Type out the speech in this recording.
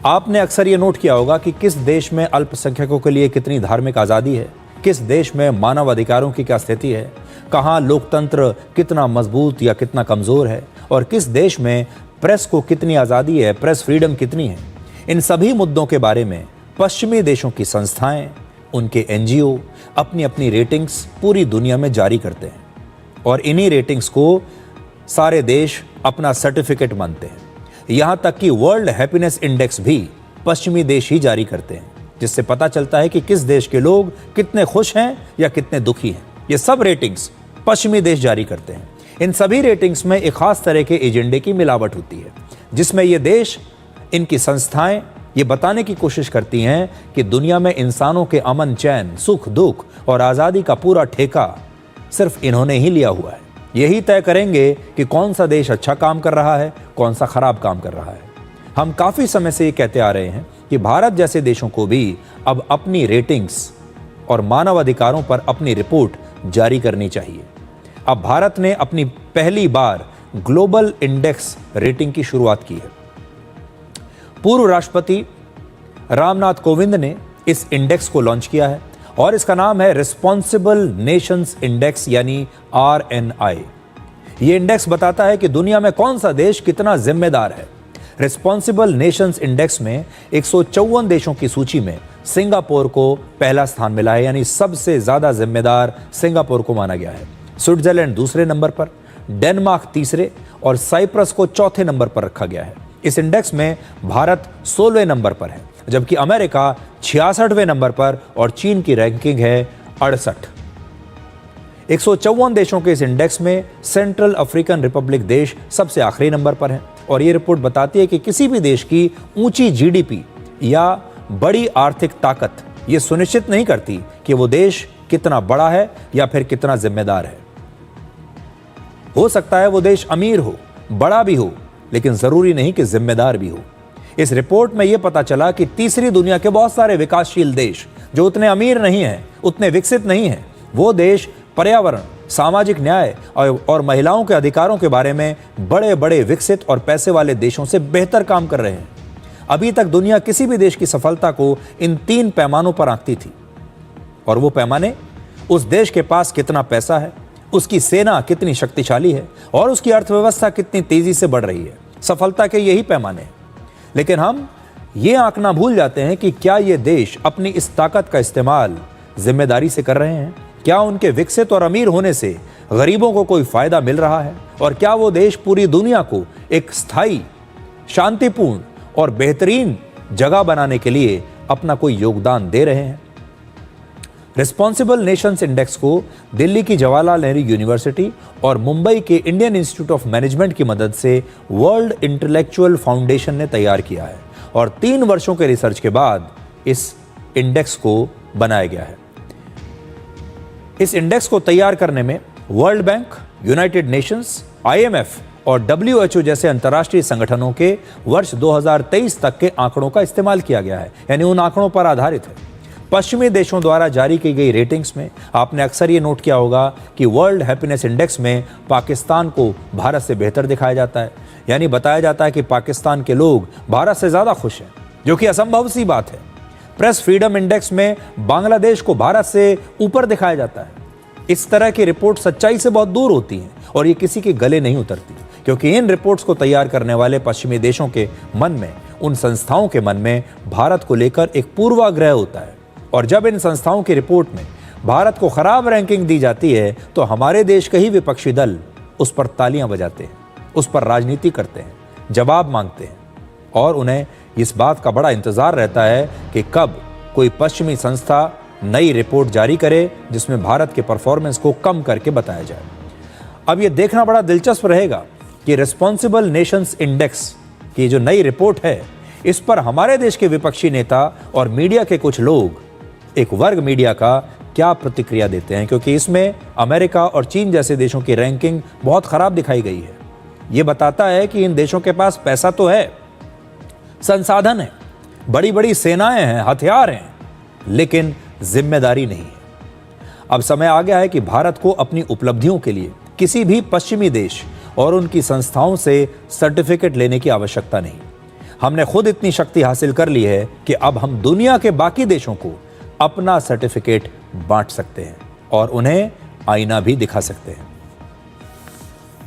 आपने अक्सर ये नोट किया होगा कि किस देश में अल्पसंख्यकों के लिए कितनी धार्मिक आज़ादी है, किस देश में मानव अधिकारों की क्या स्थिति है, कहाँ लोकतंत्र कितना मजबूत या कितना कमज़ोर है और किस देश में प्रेस को कितनी आज़ादी है, प्रेस फ्रीडम कितनी है। इन सभी मुद्दों के बारे में पश्चिमी देशों की संस्थाएं, उनके NGO अपनी अपनी रेटिंग्स पूरी दुनिया में जारी करते हैं और इन्हीं रेटिंग्स को सारे देश अपना सर्टिफिकेट मानते हैं। यहाँ तक कि वर्ल्ड हैप्पीनेस इंडेक्स भी पश्चिमी देश ही जारी करते हैं, जिससे पता चलता है कि किस देश के लोग कितने खुश हैं या कितने दुखी हैं। ये सब रेटिंग्स पश्चिमी देश जारी करते हैं। इन सभी रेटिंग्स में एक खास तरह के एजेंडे की मिलावट होती है, जिसमें ये देश, इनकी संस्थाएं ये बताने की कोशिश करती हैं कि दुनिया में इंसानों के अमन, चैन, सुख, दुख और आज़ादी का पूरा ठेका सिर्फ इन्होंने ही लिया हुआ है। यही तय करेंगे कि कौन सा देश अच्छा काम कर रहा है, कौन सा खराब काम कर रहा है। हम काफ़ी समय से ये कहते आ रहे हैं कि भारत जैसे देशों को भी अब अपनी रेटिंग्स और मानव अधिकारों पर अपनी रिपोर्ट जारी करनी चाहिए। अब भारत ने अपनी पहली बार ग्लोबल इंडेक्स रेटिंग की शुरुआत की है। पूर्व राष्ट्रपति रामनाथ कोविंद ने इस इंडेक्स को लॉन्च किया है और इसका नाम है रिस्पॉन्सिबल नेशंस इंडेक्स यानी RNI। ये इंडेक्स बताता है कि दुनिया में कौन सा देश कितना जिम्मेदार है। रिस्पॉन्सिबल नेशंस इंडेक्स में 154 देशों की सूची में सिंगापुर को पहला स्थान मिला है, यानी सबसे ज्यादा जिम्मेदार सिंगापुर को माना गया है। स्विट्जरलैंड दूसरे नंबर पर, डेनमार्क तीसरे और साइप्रस को चौथे नंबर पर रखा गया है। इस इंडेक्स में भारत 16वें नंबर पर है, जबकि अमेरिका 66वें नंबर पर और चीन की रैंकिंग है 68। 154 देशों के इस इंडेक्स में सेंट्रल अफ्रीकन रिपब्लिक देश सबसे आखिरी नंबर पर है और ये रिपोर्ट बताती है कि किसी भी देश की ऊंची GDP या बड़ी आर्थिक ताकत ये सुनिश्चित नहीं करती कि वो देश कितना बड़ा है या फिर कितना जिम्मेदार है। हो सकता है वो देश अमीर हो, बड़ा भी हो, लेकिन जरूरी नहीं कि जिम्मेदार भी हो। इस रिपोर्ट में यह पता चला कि तीसरी दुनिया के बहुत सारे विकासशील देश जो उतने अमीर नहीं हैं, उतने विकसित नहीं हैं, वो देश पर्यावरण, सामाजिक न्याय और महिलाओं के अधिकारों के बारे में बड़े बड़े विकसित और पैसे वाले देशों से बेहतर काम कर रहे हैं। अभी तक दुनिया किसी भी देश की सफलता को इन 3 पैमानों पर आंकती थी और वो पैमाने उस देश के पास कितना पैसा है, उसकी सेना कितनी शक्तिशाली है और उसकी अर्थव्यवस्था कितनी तेजी से बढ़ रही है। सफलता के यही पैमाने हैं। लेकिन हम ये आंकना भूल जाते हैं कि क्या ये देश अपनी इस ताकत का इस्तेमाल जिम्मेदारी से कर रहे हैं? क्या उनके विकसित और अमीर होने से गरीबों को कोई फायदा मिल रहा है? और क्या वो देश पूरी दुनिया को एक स्थायी, शांतिपूर्ण और बेहतरीन जगह बनाने के लिए अपना कोई योगदान दे रहे हैं? रिस्पॉन्सिबल नेशंस इंडेक्स को दिल्ली की जवाहरलाल नेहरू यूनिवर्सिटी और मुंबई के इंडियन इंस्टीट्यूट ऑफ मैनेजमेंट की मदद से वर्ल्ड इंटेलेक्चुअल फाउंडेशन ने तैयार किया है और 3 वर्षों के रिसर्च के बाद इस इंडेक्स को बनाया गया है। इस इंडेक्स को तैयार करने में world bank, United Nations, IMF और WHO जैसे अंतर्राष्ट्रीय संगठनों के वर्ष 2023 तक के आंकड़ों का इस्तेमाल किया गया है, यानी उन आंकड़ों पर आधारित है। पश्चिमी देशों द्वारा जारी की गई रेटिंग्स में आपने अक्सर ये नोट किया होगा कि वर्ल्ड हैप्पीनेस इंडेक्स में पाकिस्तान को भारत से बेहतर दिखाया जाता है, यानी बताया जाता है कि पाकिस्तान के लोग भारत से ज़्यादा खुश हैं, जो कि असंभव सी बात है। प्रेस फ्रीडम इंडेक्स में बांग्लादेश को भारत से ऊपर दिखाया जाता है। इस तरह की रिपोर्ट सच्चाई से बहुत दूर होती हैं और ये किसी के गले नहीं उतरती, क्योंकि इन रिपोर्ट्स को तैयार करने वाले पश्चिमी देशों के मन में, उन संस्थाओं के मन में भारत को लेकर एक पूर्वाग्रह होता है और जब इन संस्थाओं की रिपोर्ट में भारत को खराब रैंकिंग दी जाती है तो हमारे देश के ही विपक्षी दल उस पर तालियां बजाते हैं, उस पर राजनीति करते हैं, जवाब मांगते हैं और उन्हें इस बात का बड़ा इंतजार रहता है कि कब कोई पश्चिमी संस्था नई रिपोर्ट जारी करे जिसमें भारत के परफॉर्मेंस को कम करके बताया जाए। अब यह देखना बड़ा दिलचस्प रहेगा कि रिस्पॉन्सिबल नेशंस इंडेक्स की जो नई रिपोर्ट है, इस पर हमारे देश के विपक्षी नेता और मीडिया के कुछ लोग, एक वर्ग मीडिया का, क्या प्रतिक्रिया देते हैं, क्योंकि इसमें अमेरिका और चीन जैसे देशों की रैंकिंग बहुत खराब दिखाई गई है। यह बताता है कि इन देशों के पास पैसा तो है, संसाधन है, बड़ी बड़ी सेनाएं हैं, हथियार हैं, लेकिन जिम्मेदारी नहीं है। अब समय आ गया है कि भारत को अपनी उपलब्धियों के लिए किसी भी पश्चिमी देश और उनकी संस्थाओं से सर्टिफिकेट लेने की आवश्यकता नहीं। हमने खुद इतनी शक्ति हासिल कर ली है कि अब हम दुनिया के बाकी देशों को अपना सर्टिफिकेट बांट सकते हैं और उन्हें आईना भी दिखा सकते हैं।